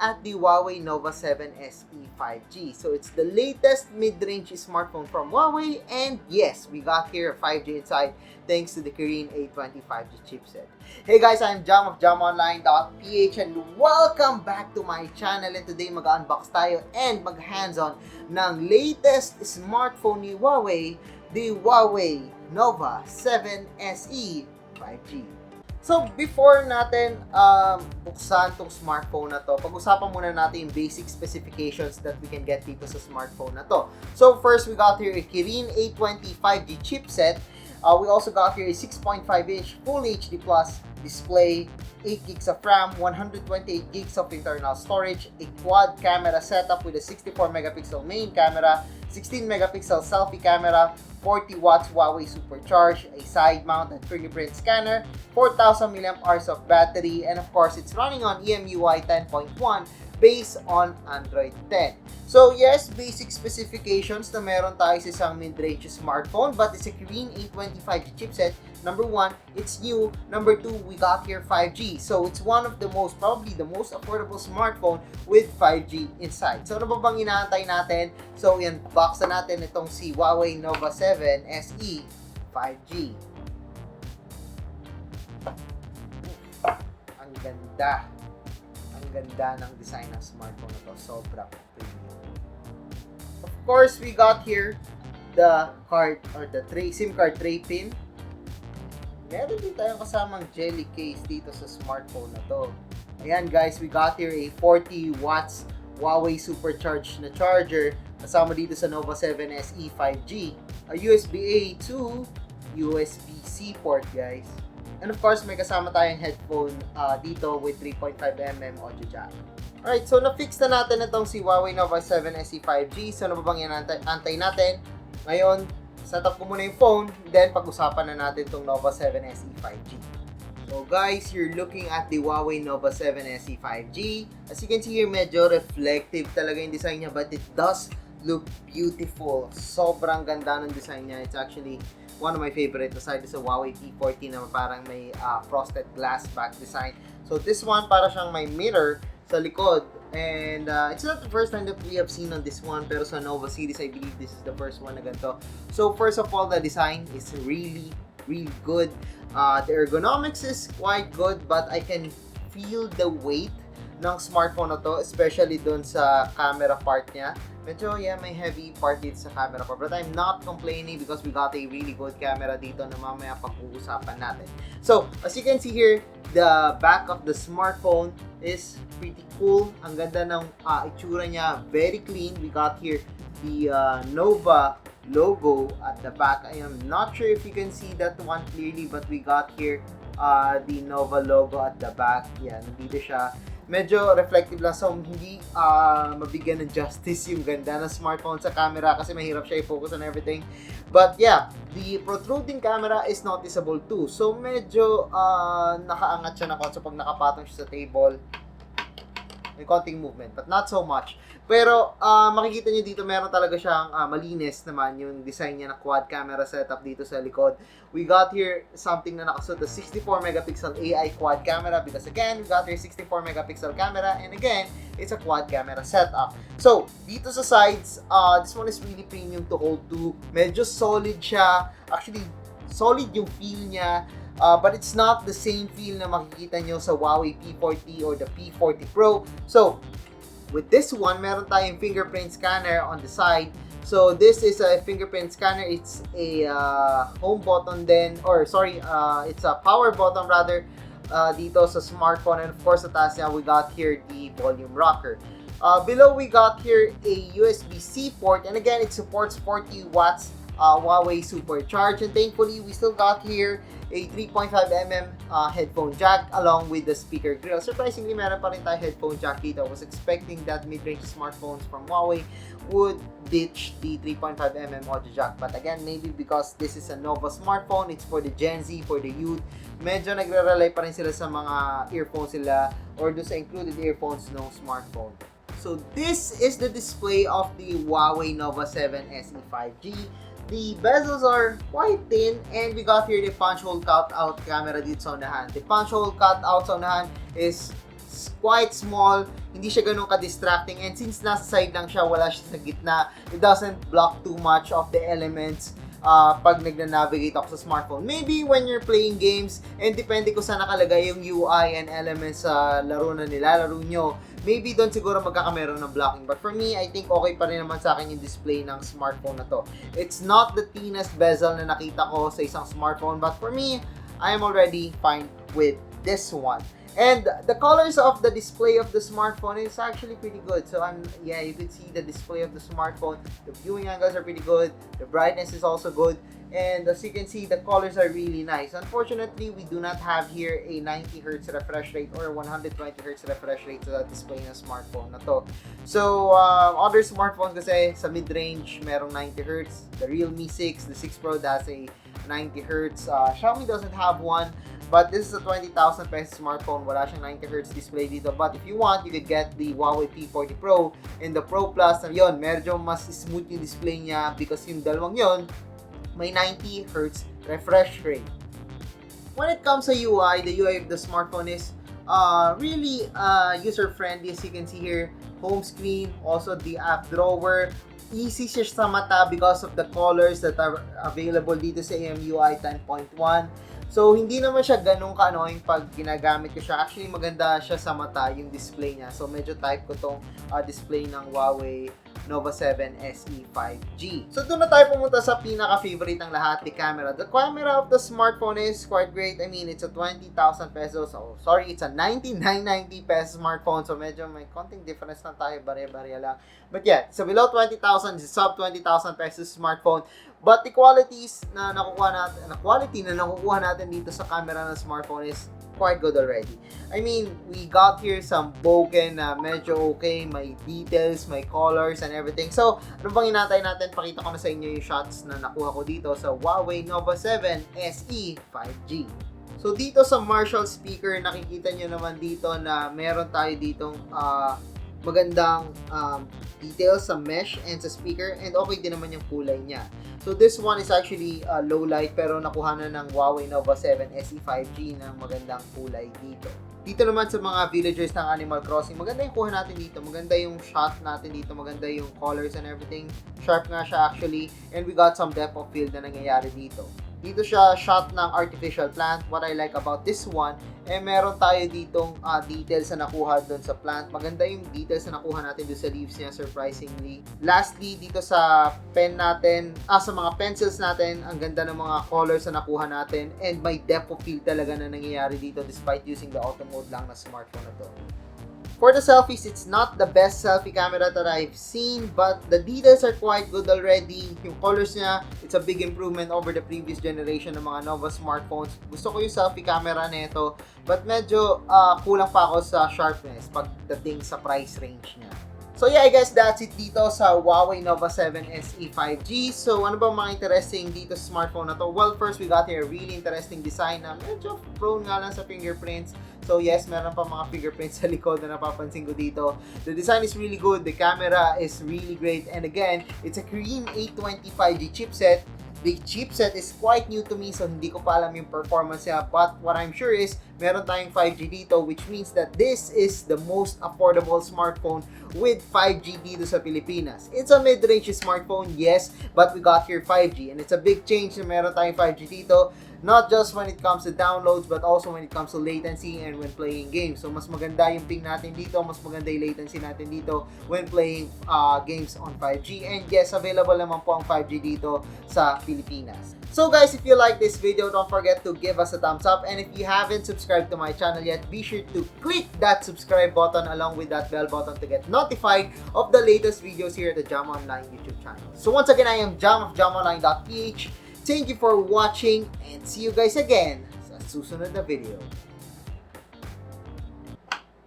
at the Huawei Nova 7 SE 5G. So it's the latest mid-range smartphone from Huawei, and yes, we got here a 5G inside thanks to the Kirin A20 5G chipset. Hey guys, I'm Jam of jamonline.ph and welcome back to my channel, and today mag-unbox tayo and mag-hands-on ng latest smartphone ni Huawei, the Huawei Nova 7 SE 5G. So, before natin buksan tong smartphone na to, pag-usapan muna natin yung basic specifications that we can get dito sa smartphone na to. So, first, we got here a Kirin A20 5G chipset. We also got here a 6.5-inch Full HD Plus display, 8 gigs of RAM, 128 gigs of internal storage, a quad camera setup with a 64-megapixel main camera, 16-megapixel selfie camera, 40 watts Huawei Supercharge, a side-mounted fingerprint scanner, 4,000 mAh of battery, and of course, it's running on EMUI 10.1 based on Android 10. So yes, basic specifications na meron tayo sa isang mid-range smartphone, but it's a Kirin A20 5G chipset. Number one, it's new. Number two, we got here 5G. So it's one of the probably the most affordable smartphone with 5G inside. So ano ba bang inaantay natin? So yan, box na natin itong si Huawei Nova 7 SE 5G. Ang ganda. Ang ganda ng design ng smartphone na to. Sobrang premium. Of course, we got here the card or the SIM card tray pin. Meron din tayong kasamang jelly case dito sa smartphone na to. Ayan guys, we got here a 40 watts Huawei Supercharge na charger kasama dito sa Nova 7 SE 5G. A USB-A to USB-C port guys. And of course, may kasama tayong headphone dito with 3.5mm audio jack. Alright, so na-fix na natin itong si Huawei Nova 7 SE 5G. So ano ba bang antay natin? Ngayon, setup ko muna yung phone, then pag-usapan na natin itong Nova 7 SE 5G. So guys, you're looking at the Huawei Nova 7 SE 5G. As you can see here, medyo reflective talaga yung design niya, but it does look beautiful. Sobrang ganda ng design niya. It's actually one of my favorite aside sa Huawei P40 na parang may frosted glass back design. So this one, para siyang may mirror sa likod. And it's not the first time that we have seen on this one, pero sa Nova series, I believe this is the first one na ganito. So first of all, the design is really good. The ergonomics is quite good, but I can feel the weight ng smartphone na to, especially dun sa camera part niya. Medyo, yeah, may heavy part dito sa camera part, but I'm not complaining because we got a really good camera dito na mamaya pag-uusapan natin. So, as you can see here, the back of the smartphone is pretty cool. Ang ganda ng itsura niya, very clean. We got here the Nova logo at the back. I am not sure if you can see that one clearly, but we got here the Nova logo at the back. Yeah, nandito siya. Medyo reflective lang, so hindi mabigyan ng justice yung ganda ng smartphone sa camera kasi mahirap siya i-focus on everything. But yeah, the protruding camera is noticeable too. So medyo nakaangat siya na konso pag nakapatong siya sa table. May konting movement, but not so much. Pero makikita nyo dito, meron talaga siyang malinis naman yung design niya na quad camera setup dito sa likod. We got here something na nakasuot na 64-megapixel AI quad camera because again, we got here 64-megapixel camera and again, it's a quad camera setup. So, dito sa sides, this one is really premium to hold to. Medyo solid siya. Actually, solid yung feel niya. But it's not the same feel na makikita nyo sa Huawei P40 or the P40 Pro. So, with this one, meron tayong fingerprint scanner on the side. So, this is a fingerprint scanner. It's a home button then, or sorry, it's a power button rather dito sa smartphone. And of course, sa taas niya, we got here the volume rocker. Below, we got here a USB-C port. And again, it supports 40 watts Huawei Supercharge. And thankfully, we still got here a 3.5mm headphone jack along with the speaker grill. Surprisingly, meron pa rin tayo headphone jack dito. I was expecting that mid-range smartphones from Huawei would ditch the 3.5mm audio jack. But again, maybe because this is a Nova smartphone, it's for the Gen Z, for the youth, medyo nagre-rely pa rin sila sa mga earphones sila or do sa included earphones ng smartphone. So this is the display of the Huawei Nova 7 SE 5G. The bezels are quite thin and we got here the punch hole cutout camera dito sa unahan. The punch hole cutout sa unahan is It's quite small, hindi siya ganun ka-distracting, and since nasa side lang siya, wala siya sa gitna, it doesn't block too much of the elements pag nagna-navigate ako sa smartphone. Maybe when you're playing games, and depende kung saan nakalagay yung UI and elements sa laro na nilalaro nyo, maybe doon siguro magkakameron ng blocking. But for me, I think okay pa rin naman sa akin yung display ng smartphone na to. It's not the thinnest bezel na nakita ko sa isang smartphone, but for me, I am already fine with this one. And the colors of the display of the smartphone is actually pretty good. So you could see the display of the smartphone. The viewing angles are pretty good. The brightness is also good. And as you can see, the colors are really nice. Unfortunately, we do not have here a 90 Hz refresh rate or 120 Hz refresh rate sa display ng smartphone na to. So, other smartphones kasi sa mid-range, merong 90 Hz. The Realme 6, the 6 Pro, that's a 90 Hz. Xiaomi doesn't have one. But this is a 20,000 pesos smartphone. Wala siyang 90 Hz display dito. But if you want, you could get the Huawei P40 Pro and the Pro Plus. Na yun, medyo mas smooth yung display niya because yung dalawang yun, may 90 Hz refresh rate. When it comes to UI, the UI of the smartphone is really user-friendly. As you can see here, home screen, also the app drawer. Easy siya sa mata because of the colors that are available dito sa MIUI 10.1. So, hindi naman siya ganun ka-annoying pag ginagamit ko siya. Actually, maganda siya sa mata, yung display niya. So, medyo type ko tong display ng Huawei Nova 7 SE 5G. So, doon na tayo pumunta sa pinaka-favorite ng lahat, the camera. The camera of the smartphone is quite great. I mean, it's a 20,000 pesos. Oh, sorry, it's a 99.90 pesos smartphone. So, medyo may konting difference na tayo. Barya-barya lang. But yeah, so below 20,000, it's sub 20,000 pesos smartphone. But the qualities na nakukuha natin dito sa camera ng smartphone is quite good already. I mean, we got here some bokeh na medyo okay, may details, may colors and everything. So, ano bang inatay natin? Pakita ko na sa inyo yung shots na nakuha ko dito sa Huawei Nova 7 SE 5G. So, dito sa Marshall speaker, nakikita nyo naman dito na meron tayo ditong magandang details sa mesh and sa speaker, and okay din naman yung kulay niya. So this one is actually low light pero nakuha na ng Huawei Nova 7 SE 5G ng magandang kulay dito. Dito naman sa mga villagers ng Animal Crossing, maganda yung kuha natin dito, maganda yung shot natin dito, maganda yung colors and everything. Sharp nga siya actually, and we got some depth of field na nangyayari dito. Dito siya shot ng artificial plant. What I like about this one, meron tayo ditong details na nakuha doon sa plant. Maganda yung details na nakuha natin doon sa leaves niya, surprisingly. Lastly, dito sa pen natin, sa mga pencils natin, ang ganda ng mga colors na nakuha natin, and may depth of field talaga na nangyayari dito despite using the auto mode lang na smartphone na to. For the selfies, it's not the best selfie camera that I've seen, but the details are quite good already. Yung colors niya, it's a big improvement over the previous generation ng mga Nova smartphones. Gusto ko yung selfie camera nito, but medyo kulang pa ako sa sharpness pagdating sa price range niya. So yeah guys, that's it dito sa Huawei Nova 7 SE 5G. So ano ba mga interesting dito sa smartphone na to? Well, first we got here a really interesting design na medyo prone nga lang sa fingerprints. So yes, meron pa mga fingerprints sa likod na napapansin ko dito. The design is really good, the camera is really great, and again, it's a Kirin 820 5G chipset. The chipset is quite new to me, so hindi ko pa alam yung performance niya, but what I'm sure is meron tayong 5G dito, which means that this is the most affordable smartphone with 5G dito sa Pilipinas. It's a mid-range smartphone, yes, but we got here 5G, and it's a big change na meron tayong 5G dito. Not just when it comes to downloads, but also when it comes to latency and when playing games. So, mas maganda yung ping natin dito, mas maganda yung latency natin dito when playing games on 5G. And yes, available naman po ang 5G dito sa Pilipinas. So guys, if you like this video, don't forget to give us a thumbs up. And if you haven't subscribed to my channel yet, be sure to click that subscribe button along with that bell button to get notified of the latest videos here at the Jam Online YouTube channel. So once again, I am Jam of jamonline.ph. Thank you for watching and see you guys again sa susunod na video.